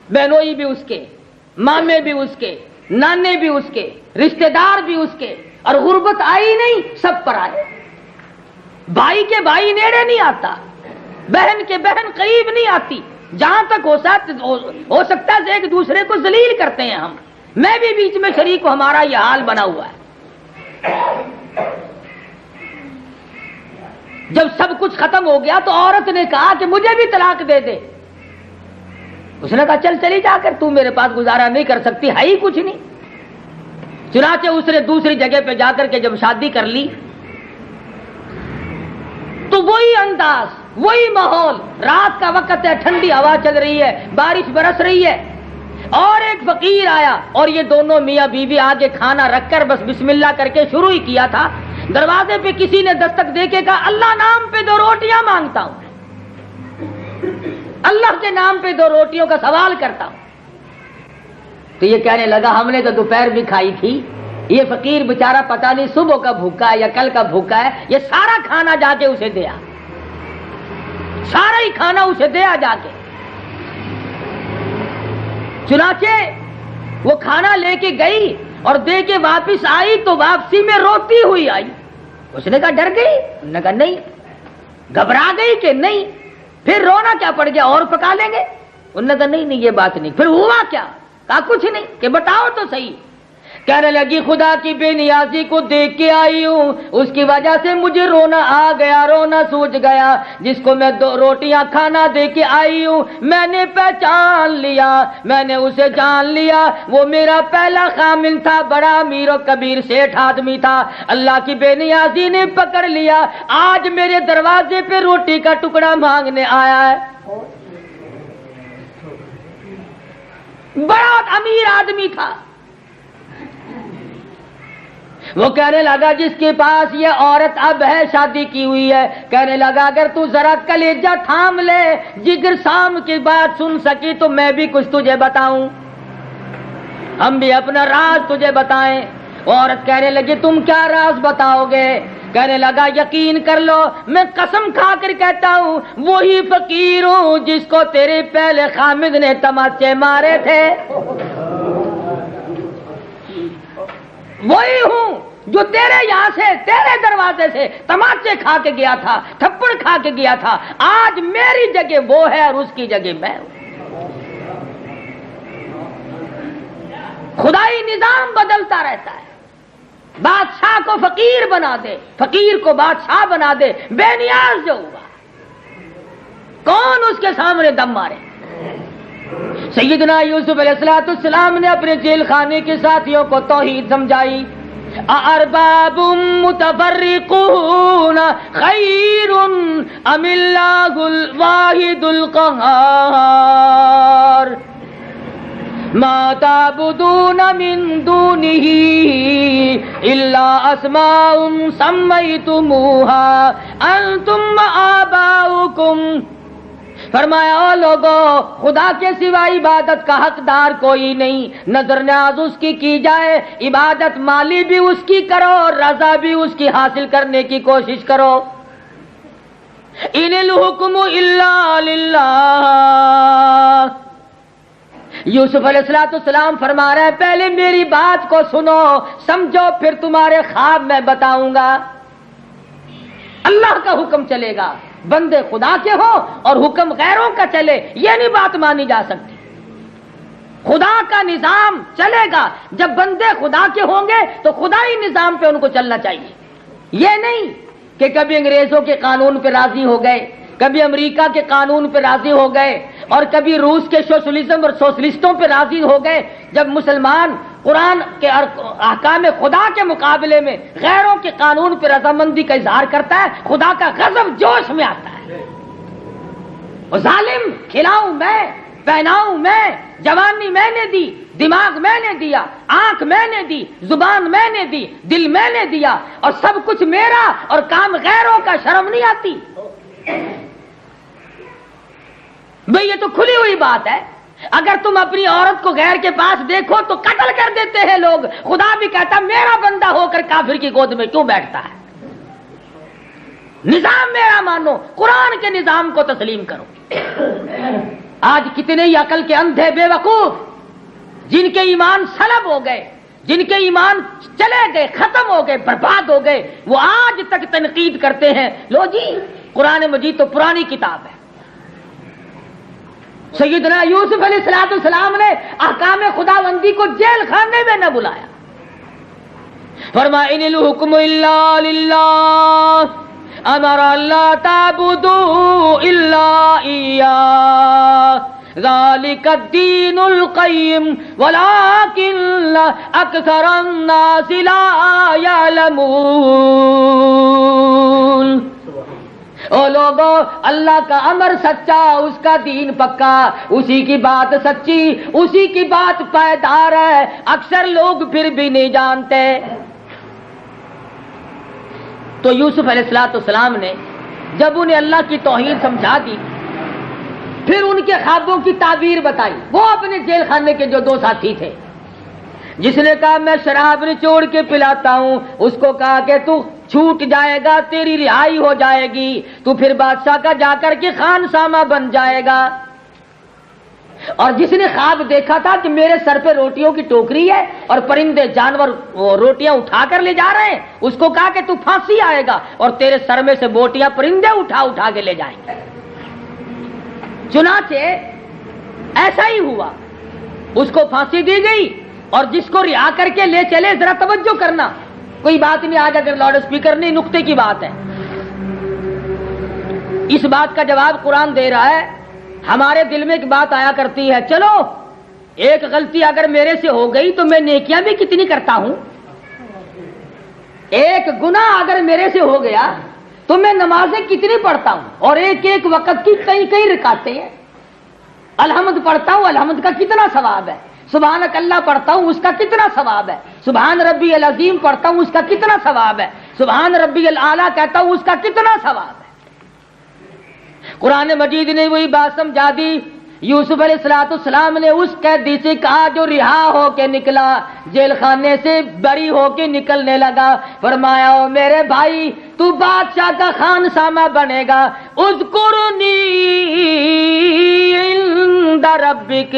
A: بہنوئی بھی اس کے، مامے بھی اس کے، نانے بھی اس کے، رشتے دار بھی اس کے، اور غربت آئی نہیں سب پر آئے۔ بھائی کے بھائی نیڑے نہیں آتا، بہن کے بہن قریب نہیں آتی، جہاں تک ہو سکتا ہے ایک دوسرے کو ذلیل کرتے ہیں ہم، میں بھی بیچ میں شریک ہوں، ہمارا یہ حال بنا ہوا ہے۔ جب سب کچھ ختم ہو گیا تو عورت نے کہا کہ مجھے بھی طلاق دے دے۔ اس نے کہا چل چلی جا کر، تو میرے پاس گزارا نہیں کر سکتی، ہے ہی کچھ نہیں۔ چنانچہ اس نے دوسری جگہ پہ جا کر کے جب شادی کر لی تو وہی انداز، وہی ماحول، رات کا وقت ہے، ٹھنڈی ہوا چل رہی ہے، بارش برس رہی ہے، اور ایک فقیر آیا، اور یہ دونوں میاں بیوی آگے کھانا رکھ کر بس بسم اللہ کر کے شروع ہی کیا تھا دروازے پہ کسی نے دستک دے کے کہا اللہ نام پہ 2 روٹیاں مانگتا ہوں، اللہ کے نام پہ 2 روٹیوں کا سوال کرتا ہوں. تو یہ کہنے لگا ہم نے تو دوپہر بھی کھائی تھی، یہ فقیر بیچارہ پتہ نہیں صبح کا بھوکا ہے یا کل کا بھوکا ہے، یہ سارا کھانا جا کے اسے دیا، سارا ہی کھانا اسے دیا جا کے. چنانچہ وہ کھانا لے کے گئی اور دے کے واپس آئی تو واپسی میں روتی ہوئی آئی. اس نے کہا ڈر گئی؟ انہوں نے کہا نہیں. گھبرا گئی کہ نہیں؟ پھر رونا کیا پڑ گیا اور پکا لیں گے؟ انہوں نے کہا نہیں یہ بات نہیں. پھر ہوا کیا؟ کہا کچھ نہیں. کہ بتاؤ تو صحیح. کہنے لگی خدا کی بے نیازی کو دیکھ کے آئی ہوں، اس کی وجہ سے مجھے رونا آ گیا، رونا سوچ گیا. جس کو میں 2 روٹیاں کھانا دے کے آئی ہوں میں نے پہچان لیا، میں نے اسے جان لیا. وہ میرا پہلا خامن تھا، بڑا امیر و کبیر سیٹھ آدمی تھا. اللہ کی بے نیازی نے پکڑ لیا، آج میرے دروازے پہ روٹی کا ٹکڑا مانگنے آیا ہے. بڑا امیر آدمی تھا. وہ کہنے لگا جس کے پاس یہ عورت اب ہے، شادی کی ہوئی ہے، کہنے لگا اگر تو ذرا کلیجہ تھام لے، جگر سام کی بات سن سکی تو میں بھی کچھ تجھے بتاؤں، ہم بھی اپنا راز تجھے بتائیں. عورت کہنے لگی تم کیا راز بتاؤ گے؟ کہنے لگا یقین کر لو میں قسم کھا کر کہتا ہوں وہی فقیر ہوں جس کو تیرے پہلے خامد نے تماچے مارے تھے، وہی ہوں جو تیرے یہاں سے، تیرے دروازے سے تماچے کھا کے گیا تھا، تھپڑ کھا کے گیا تھا. آج میری جگہ وہ ہے اور اس کی جگہ میں ہوں. خدائی نظام بدلتا رہتا ہے. بادشاہ کو فقیر بنا دے، فقیر کو بادشاہ بنا دے. بے نیاز جو ہوا کون اس کے سامنے دم مارے؟ سیدنا یوسف علیہ السلام نے اپنے جیل خانے کے ساتھیوں کو توحید سمجھائی. ارباب متفرقون خیر ام اللہ الواحد القہار ما تعبدون من دونه الا اسماء سمیتموها انتم آباؤکم. فرمایا او لوگو خدا کے سوا عبادت کا حقدار کوئی نہیں، نظر نیاز اس کی جائے، عبادت مالی بھی اس کی کرو، رضا بھی اس کی حاصل کرنے کی کوشش کرو. ان الحکم الا للہ. یوسف علیہ السلام فرما رہے ہیں پہلے میری بات کو سنو سمجھو پھر تمہارے خواب میں بتاؤں گا. اللہ کا حکم چلے گا، بندے خدا کے ہو اور حکم غیروں کا چلے، یہ نہیں بات مانی جا سکتی. خدا کا نظام چلے گا جب بندے خدا کے ہوں گے تو خدائی نظام پہ ان کو چلنا چاہیے. یہ نہیں کہ کبھی انگریزوں کے قانون پہ راضی ہو گئے، کبھی امریکہ کے قانون پہ راضی ہو گئے اور کبھی روس کے سوشلزم اور سوشلسٹوں پہ راضی ہو گئے. جب مسلمان قرآن کے احکام خدا کے مقابلے میں غیروں کے قانون پہ رضامندی کا اظہار کرتا ہے خدا کا غضب جوش میں آتا ہے. ظالم کھلاؤں میں، پہناؤں میں، جوانی میں نے دی، دماغ میں نے دیا، آنکھ میں نے دی، زبان میں نے دی، دل میں نے دیا اور سب کچھ میرا اور کام غیروں کا، شرم نہیں آتی؟ بھئی یہ تو کھلی ہوئی بات ہے. اگر تم اپنی عورت کو غیر کے پاس دیکھو تو قتل کر دیتے ہیں لوگ. خدا بھی کہتا میرا بندہ ہو کر کافر کی گود میں کیوں بیٹھتا ہے؟ نظام میرا مانو، قرآن کے نظام کو تسلیم کرو. آج کتنے ہی عقل کے اندھے بے وقوف جن کے ایمان سلب ہو گئے، جن کے ایمان چلے گئے، ختم ہو گئے، برباد ہو گئے، وہ آج تک تنقید کرتے ہیں لو جی قرآن مجید تو پرانی کتاب ہے. سیدنا یوسف علیہ السلام نے احکام خداوندی کو جیل خانے میں نہ بلایا. فرمایا ان الحکم الا للہ امر اللہ تعبدوا الا ایاہ ذالک الدین القیم ولکن اکثر الناس لا یعلمون. او لوگو اللہ کا امر سچا، اس کا دین پکا، اسی کی بات سچی، اسی کی بات پائیدار ہے، اکثر لوگ پھر بھی نہیں جانتے. تو یوسف علیہ السلام نے جب انہیں اللہ کی توحید سمجھا دی، پھر ان کے خوابوں کی تعبیر بتائی. وہ اپنے جیل خانے کے جو دو ساتھی تھے، جس نے کہا میں شراب نچوڑ کے پلاتا ہوں، اس کو کہا کہ تو چھوٹ جائے گا، تیری رہائی ہو جائے گی، تو پھر بادشاہ کا جا کر کے خان سامہ بن جائے گا. اور جس نے خواب دیکھا تھا کہ میرے سر پہ روٹیوں کی ٹوکری ہے اور پرندے جانور روٹیاں اٹھا کر لے جا رہے ہیں، اس کو کہا کہ تو پھانسی آئے گا اور تیرے سر میں سے بوٹیاں پرندے اٹھا کے لے جائیں گے. چنانچہ ایسا ہی ہوا، اس کو پھانسی دی گئی اور جس کو رہا کر کے لے چلے. ذرا توجہ کرنا، کوئی بات نہیں آج اگر لاؤڈ اسپیکر نہیں، نقطے کی بات ہے. اس بات کا جواب قرآن دے رہا ہے. ہمارے دل میں ایک بات آیا کرتی ہے، چلو ایک غلطی اگر میرے سے ہو گئی تو میں نیکیاں بھی کتنی کرتا ہوں، ایک گناہ اگر میرے سے ہو گیا تو میں نمازیں کتنی پڑھتا ہوں، اور ایک ایک وقت کی کئی رکعتیں ہیں. الحمد پڑھتا ہوں، الحمد کا کتنا ثواب ہے. سبحانک اللہ پڑھتا ہوں، اس کا کتنا ثواب ہے. سبحان ربی العظیم پڑھتا ہوں، اس کا کتنا ثواب ہے. سبحان ربی الاعلیٰ کہتا ہوں، اس کا کتنا ثواب ہے. قرآن مجید نے وہی بات سمجھا دی. یوسف علیہ السلام نے اس قیدی سے کہا جو رہا ہو کے نکلا، جیل خانے سے بری ہو کے نکلنے لگا، فرمایا او میرے بھائی تو بادشاہ کا خان سامہ بنے گا. اذکرنی عند ربک،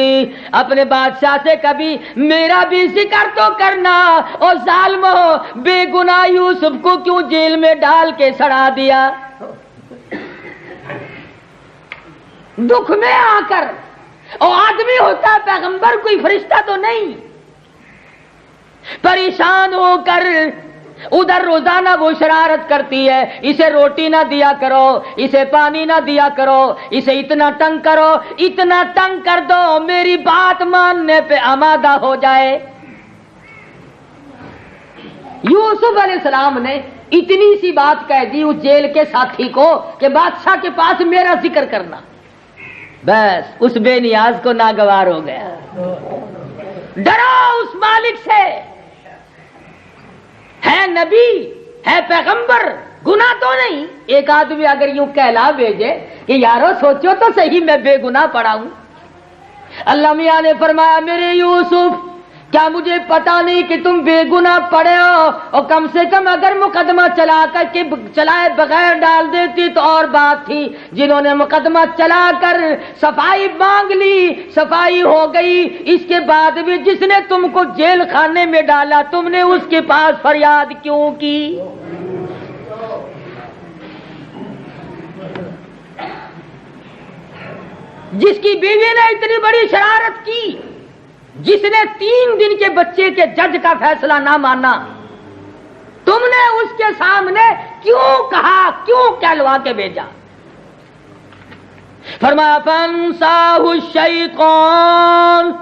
A: اپنے بادشاہ سے کبھی میرا بھی ذکر تو کرنا. اور ظالمو، بے گناہ یوسف کو کیوں جیل میں ڈال کے سڑا دیا؟ دکھ میں آ کر، اور آدمی ہوتا ہے پیغمبر، کوئی فرشتہ تو نہیں. پریشان ہو کر ادھر روزانہ وہ شرارت کرتی ہے، اسے روٹی نہ دیا کرو، اسے پانی نہ دیا کرو، اسے اتنا تنگ کرو، اتنا تنگ کر دو میری بات ماننے پہ آمادہ ہو جائے. یوسف علیہ السلام نے اتنی سی بات کہہ دی اس جیل کے ساتھی کو کہ بادشاہ کے پاس میرا ذکر کرنا. بس اس بے نیاز کو ناگوار ہو گیا. ڈرو اس مالک سے، ہے نبی، ہے پیغمبر، گناہ تو نہیں. ایک آدمی اگر یوں کہلا بھیجے کہ یارو سوچو تو صحیح میں بے گناہ پڑا ہوں. اللہ میاں نے فرمایا میرے یوسف، کیا مجھے پتا نہیں کہ تم بے گناہ پڑے ہو؟ اور کم سے کم اگر مقدمہ چلائے بغیر ڈال دیتی تو اور بات تھی. جنہوں نے مقدمہ چلا کر صفائی مانگ لی، صفائی ہو گئی، اس کے بعد بھی جس نے تم کو جیل خانے میں ڈالا تم نے اس کے پاس فریاد کیوں کی؟ جس کی بیوی نے اتنی بڑی شرارت کی، جس نے 3 دن کے بچے کے جج کا فیصلہ نہ مانا، تم نے اس کے سامنے کیوں کہا، کیوں کہلوا کے بھیجا؟ فرمایا فانساہ الشیطان،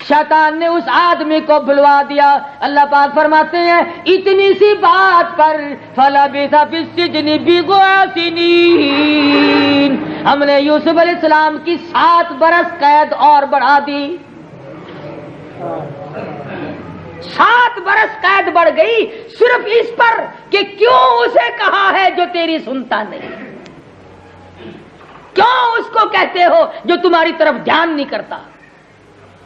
A: شیطان نے اس آدمی کو بھلوا دیا. اللہ پاک فرماتے ہیں اتنی سی بات پر فلبث فی السجن بضع سنین، ہم نے یوسف علیہ السلام کی 7 برس قید اور بڑھا دی. 7 برس قید بڑھ گئی صرف اس پر کہ کیوں اسے کہا ہے جو تیری سنتا نہیں، کیوں اس کو کہتے ہو جو تمہاری طرف دھیان نہیں کرتا.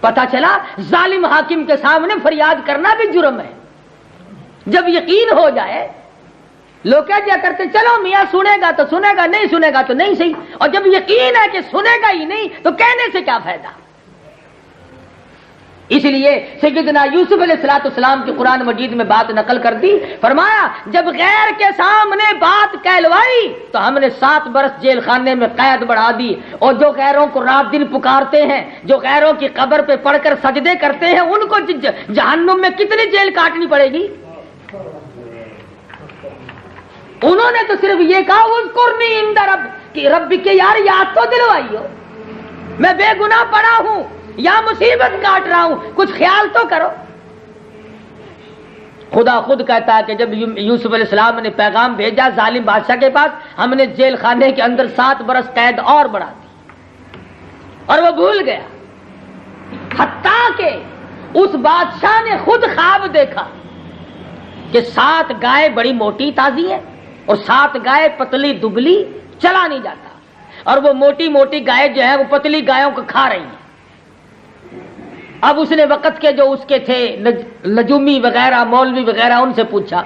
A: پتہ چلا ظالم حاکم کے سامنے فریاد کرنا بھی جرم ہے. جب یقین ہو جائے، لوگ کہہ دیا کرتے چلو میاں سنے گا تو سنے گا، نہیں سنے گا تو نہیں صحیح. اور جب یقین ہے کہ سنے گا ہی نہیں تو کہنے سے کیا فائدہ؟ اس لیے سیدنا یوسف علیہ السلام کی قرآن مجید میں بات نقل کر دی. فرمایا جب غیر کے سامنے بات کہلوائی تو ہم نے 7 برس جیل خانے میں قید بڑھا دی. اور جو غیروں کو رات دن پکارتے ہیں، جو غیروں کی قبر پہ پڑھ کر سجدے کرتے ہیں، ان کو جہنم میں کتنی جیل کاٹنی پڑے گی؟ انہوں نے تو صرف یہ کہا اذکرنی عند رب کے یار یاد تو دلوائی ہو، میں بے گناہ پڑا ہوں یا مصیبت کاٹ رہا ہوں، کچھ خیال تو کرو. خدا خود کہتا ہے کہ جب یوسف علیہ السلام نے پیغام بھیجا ظالم بادشاہ کے پاس، ہم نے جیل خانے کے اندر 7 برس قید اور بڑھا دی. اور وہ بھول گیا، حتیٰ کہ اس بادشاہ نے خود خواب دیکھا کہ 7 گائے بڑی موٹی تازی ہیں اور 7 گائے پتلی دبلی، چلا نہیں جاتا، اور وہ موٹی موٹی گائے جو ہے وہ پتلی گایوں کو کھا رہی ہیں۔ اب اس نے وقت کے جو اس کے تھے نجومی وغیرہ مولوی وغیرہ ان سے پوچھا،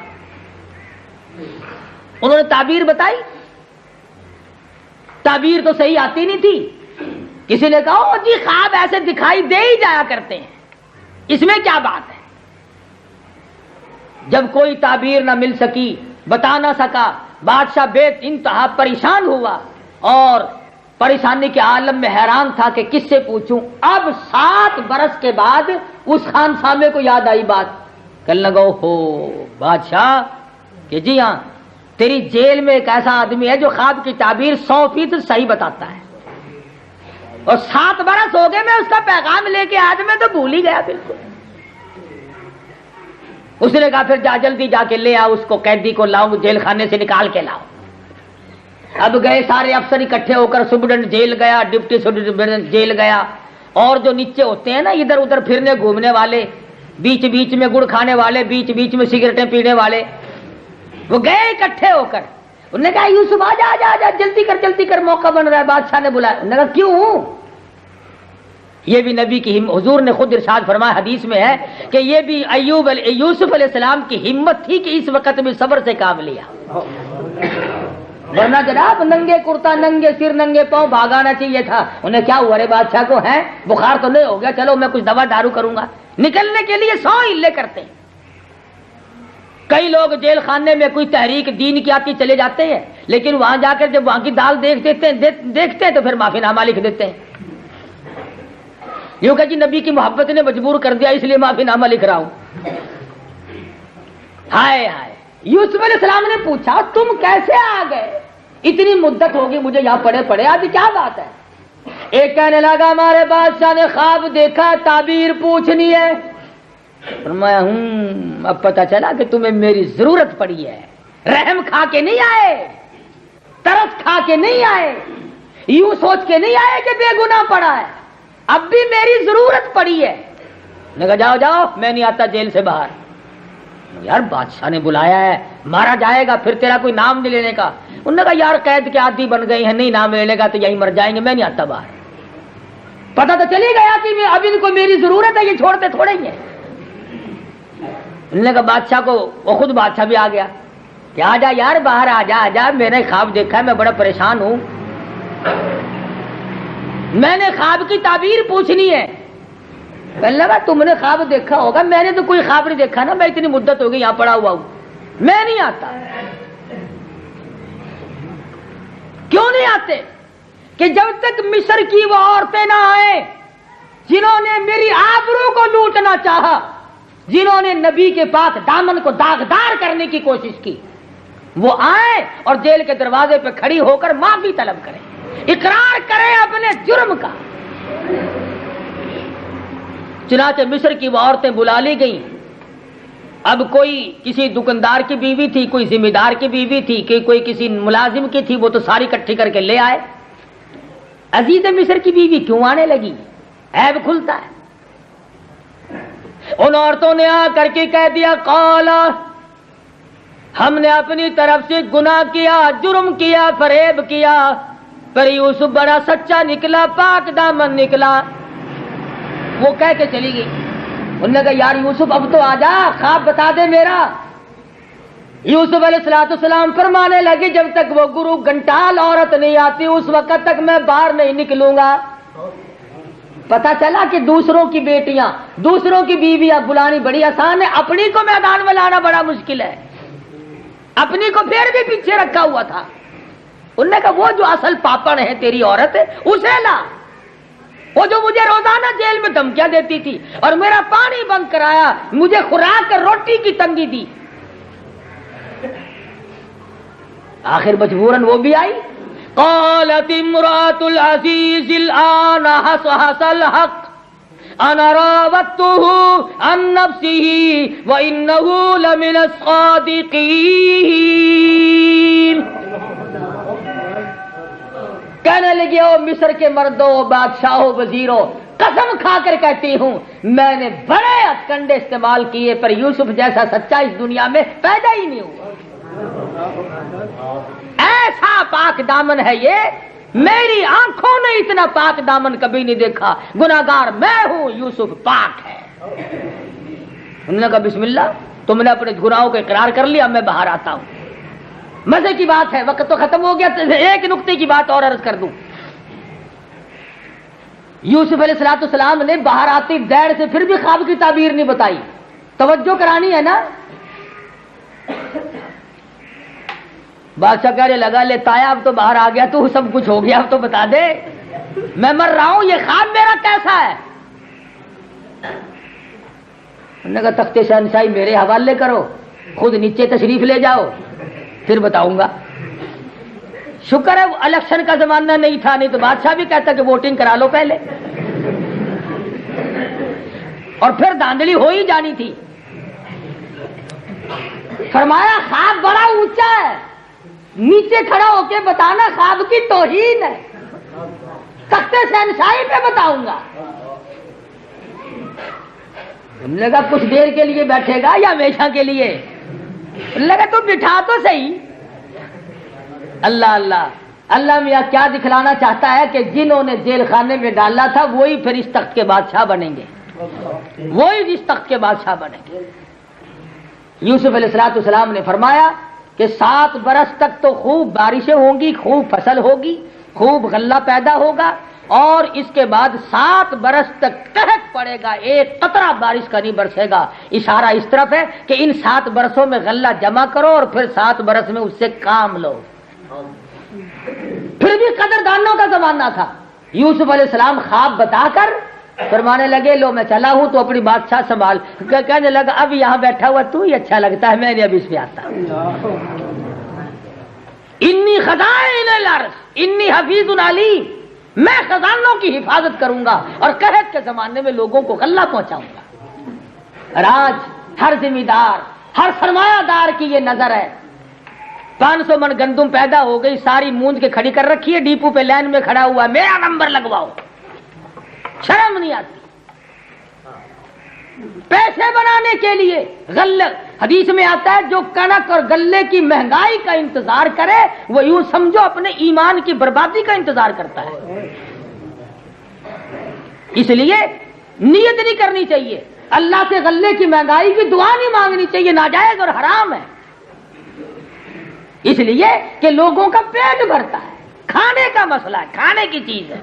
A: انہوں نے تعبیر بتائی، تعبیر تو صحیح آتی نہیں تھی۔ کسی نے کہا او جی خواب ایسے دکھائی دے ہی جایا کرتے ہیں، اس میں کیا بات ہے؟ جب کوئی تعبیر نہ مل سکی، بتا نہ سکا، بادشاہ بے انتہا پریشان ہوا اور پریشانی کے عالم میں حیران تھا کہ کس سے پوچھوں۔ اب 7 برس کے بعد اس خان سامے کو یاد آئی بات، کہنے لگا ہو بادشاہ کہ جی ہاں تیری جیل میں ایک ایسا آدمی ہے جو خواب کی تعبیر 100% صحیح بتاتا ہے، اور 7 برس ہو گئے میں اس کا پیغام لے کے آج میں تو بھول ہی گیا بالکل۔ اس نے کہا پھر جا جلدی جا کے لے آؤ اس کو، قیدی کو لاؤ، جیل خانے سے نکال کے لاؤ۔ اب گئے سارے افسر اکٹھے ہو کر، سپرڈنٹ جیل گیا، ڈپٹی سپرڈنٹ جیل گیا، اور جو نیچے ہوتے ہیں نا ادھر ادھر پھرنے گھومنے والے، بیچ بیچ میں گڑ کھانے والے، بیچ بیچ میں سگریٹیں پینے والے، وہ گئے اکٹھے ہو کر۔ انہوں نے کہا یوسف آ جا آ جا، جلدی کر موقع بن رہا ہے، بادشاہ نے بلایا۔ انہوں نے کہا کیوں؟ یہ بھی نبی کی حضور نے خود ارشاد فرمایا حدیث میں ہے کہ یہ بھی یوسف علیہ السلام کی ہمت تھی کہ اس وقت میں صبر سے کام لیا، ورنہ جناب ننگے کرتا ننگے سر ننگے پاؤں بھاگانا چاہیے تھا۔ انہیں کیا ہوا رے بادشاہ کو، ہے بخار تو نہیں ہو گیا، چلو میں کچھ دوا دارو کروں گا، نکلنے کے لیے 100 ہلے کرتے ہیں۔ کئی لوگ جیل خانے میں کوئی تحریک دین کی آتی چلے جاتے ہیں، لیکن وہاں جا کر جب وہاں کی دال دیکھتے ہیں تو پھر معافی نامہ لکھ دیتے ہیں، یوں کہ جی نبی کی محبت نے مجبور کر دیا اس لیے معافی نامہ لکھ رہا ہوں۔ ہائے ہائے، یوسف علیہ السلام نے پوچھا تم کیسے آ گئے؟ اتنی مدت ہوگی مجھے یہاں پڑے آج کیا بات ہے؟ ایک کہنے لگا ہمارے بادشاہ نے خواب دیکھا، تعبیر پوچھنی ہے۔ فرمایا اب پتہ چلا کہ تمہیں میری ضرورت پڑی ہے، رحم کھا کے نہیں آئے، ترس کھا کے نہیں آئے، یوں سوچ کے نہیں آئے کہ بے گناہ پڑا ہے، اب بھی میری ضرورت پڑی ہے۔ نے کہا جاؤ جاؤ میں نہیں آتا جیل سے باہر۔ یار بادشاہ نے بلایا ہے، مارا جائے گا پھر تیرا کوئی نام نہیں لینے کا۔ انہوں نے کہا یار قید کے عادی بن گئی ہیں، نہیں نام لینے کا تو یہی مر جائیں گے، میں نہیں آتا باہر۔ پتہ تو چلی گیا کہ اب ان کو میری ضرورت ہے، یہ چھوڑتے تھوڑے ہی ہیں۔ انہوں نے کہا بادشاہ کو، وہ خود بادشاہ بھی آ گیا کہ آ جا یار باہر آ جا، میں نے خواب دیکھا ہے، میں بڑا پریشان ہوں، میں نے خواب کی تعبیر پوچھنی ہے۔ کہنے لگا تم نے خواب دیکھا ہوگا، میں نے تو کوئی خواب نہیں دیکھا نا، میں اتنی مدت ہو گئی یہاں پڑا ہوا ہوں، میں نہیں آتا۔ کیوں نہیں آتے؟ کہ جب تک مصر کی وہ عورتیں نہ آئیں جنہوں نے میری آبرو کو لوٹنا چاہا، جنہوں نے نبی کے پاس دامن کو داغدار کرنے کی کوشش کی، وہ آئیں اور جیل کے دروازے پہ کھڑی ہو کر معافی طلب کریں، اقرار کریں اپنے جرم کا۔ چنانچہ مصر کی وہ عورتیں بلا لی گئیں۔ اب کوئی کسی دکاندار کی بیوی تھی، کوئی ذمہ دار کی بیوی تھی، کہ کوئی کسی ملازم کی تھی، وہ تو ساری اکٹھی کر کے لے آئے۔ عزیز مصر کی بیوی کیوں آنے لگی؟ عیب کھلتا ہے۔ ان عورتوں نے آ کر کے کہہ دیا قالا، ہم نے اپنی طرف سے گناہ کیا، جرم کیا، فریب کیا، پر یوسف بڑا سچا نکلا، پاک دامن نکلا۔ وہ کہہ کے چلی گئی۔ انہوں نے کہا یار یوسف اب تو آ جا، خواب بتا دے میرا۔ یوسف علیہ السلام فرمانے لگے جب تک وہ گرو گھنٹال عورت نہیں آتی اس وقت تک میں باہر نہیں نکلوں گا۔ پتا چلا کہ دوسروں کی بیٹیاں، دوسروں کی بیویاں بلانی بڑی آسان ہے، اپنی کو میدان میں لانا بڑا مشکل ہے۔ اپنی کو پھر بھی پیچھے رکھا ہوا تھا۔ انہوں نے کہا وہ جو اصل پاپڑ ہے تیری عورت اسے لا، وہ جو مجھے روزانہ جیل میں دھمکیاں دیتی تھی اور میرا پانی بند کرایا، مجھے خوراک اور روٹی کی تنگی دی، آخر مجبوراً وہ بھی آئی۔ قالت امرأة العزیز الآن حصحص الحق انا راودته عن نفسه وانه لمن الصادقین۔ کہنے لگے او مصر کے مردوں، بادشاہوں، وزیروں، قسم کھا کر کہتی ہوں میں نے بڑے ہتھ کنڈے استعمال کیے پر یوسف جیسا سچا اس دنیا میں پیدا ہی نہیں ہوا۔ ایسا پاک دامن ہے یہ، میری آنکھوں نے اتنا پاک دامن کبھی نہیں دیکھا، گناہگار میں ہوں، یوسف پاک ہے۔ انہوں نے کہا بسم اللہ، تم نے اپنے گناہوں کو اقرار کر لیا، میں باہر آتا ہوں۔ مزے کی بات ہے، وقت تو ختم ہو گیا، ایک نقطے کی بات اور عرض کر دوں۔ یوسف علیہ السلام نے باہر آتی دیر سے پھر بھی خواب کی تعبیر نہیں بتائی، توجہ کرانی ہے نا۔ بادشاہ کہنے لگا لے تایا اب تو باہر آ گیا، تو سب کچھ ہو گیا، اب تو بتا دے، میں مر رہا ہوں، یہ خواب میرا کیسا ہے؟ انہوں نے کہا تخت شہنشاہی میرے حوالے کرو، خود نیچے تشریف لے جاؤ، پھر بتاؤں گا۔ شکر ہے وہ الیکشن کا زمانہ نہیں تھا، نہیں تو بادشاہ بھی کہتا کہ ووٹنگ کرا لو پہلے، اور پھر دھاندلی ہو ہی جانی تھی۔ فرمایا خواب بڑا اونچا ہے، نیچے کھڑا ہو کے بتانا خواب کی توہین ہے، تخت شہنشاہی پہ بتاؤں گا۔ لگا کچھ دیر کے لیے بیٹھے گا یا ہمیشہ کے لیے؟ لگا تو بٹھا تو صحیح۔ اللہ اللہ اللہ میاں کیا دکھلانا چاہتا ہے کہ جنہوں نے جیل خانے میں ڈالا تھا وہی پھر اس تخت کے بادشاہ بنیں گے، وہی اس تخت کے بادشاہ بنیں گے۔ یوسف علیہ السلام نے فرمایا کہ 7 برس تک تو خوب بارشیں ہوں گی، خوب فصل ہوگی، خوب غلہ پیدا ہوگا، اور اس کے بعد 7 برس تک قحط پڑے گا، ایک قطرہ بارش کا نہیں برسے گا۔ اشارہ اس طرف ہے کہ ان 7 برسوں میں غلہ جمع کرو اور پھر 7 برس میں اس سے کام لو۔ پھر بھی قدردانوں کا زمانہ تھا۔ یوسف علیہ السلام خواب بتا کر فرمانے لگے لو میں چلا ہوں تو اپنی بادشاہ سنبھال۔ کہنے لگا اب یہاں بیٹھا ہوا تو ہی اچھا لگتا ہے، میں نے اب اس پہ آتا انی خزائن الارض انی حفیظ علیم، میں خزانوں کی حفاظت کروں گا اور قحط کے زمانے میں لوگوں کو غلہ پہنچاؤں گا۔ اور آج ہر ذمہ دار، ہر سرمایہ دار کی یہ نظر ہے، 500 من گندم پیدا ہو گئی، ساری مونج کے کھڑی کر رکھی ہے، ڈیپو پہ لائن میں کھڑا ہوا، میرا نمبر لگواؤ، شرم نہیں آتی۔ پیسے بنانے کے لیے غلہ، حدیث میں آتا ہے جو کنک اور غلے کی مہنگائی کا انتظار کرے وہ یوں سمجھو اپنے ایمان کی بربادی کا انتظار کرتا ہے۔ اس لیے نیت نہیں کرنی چاہیے، اللہ سے غلے کی مہنگائی کی دعا نہیں مانگنی چاہیے، ناجائز اور حرام ہے، اس لیے کہ لوگوں کا پیٹ بھرتا ہے، کھانے کا مسئلہ ہے، کھانے کی چیز ہے۔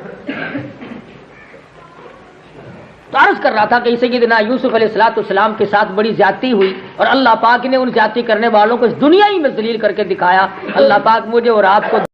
A: تو عرض کر رہا تھا کہ سیدنا یوسف علیہ السلام کے ساتھ بڑی زیادتی ہوئی اور اللہ پاک نے ان زیادتی کرنے والوں کو اس دنیا ہی میں ذلیل کر کے دکھایا۔ اللہ پاک مجھے اور آپ کو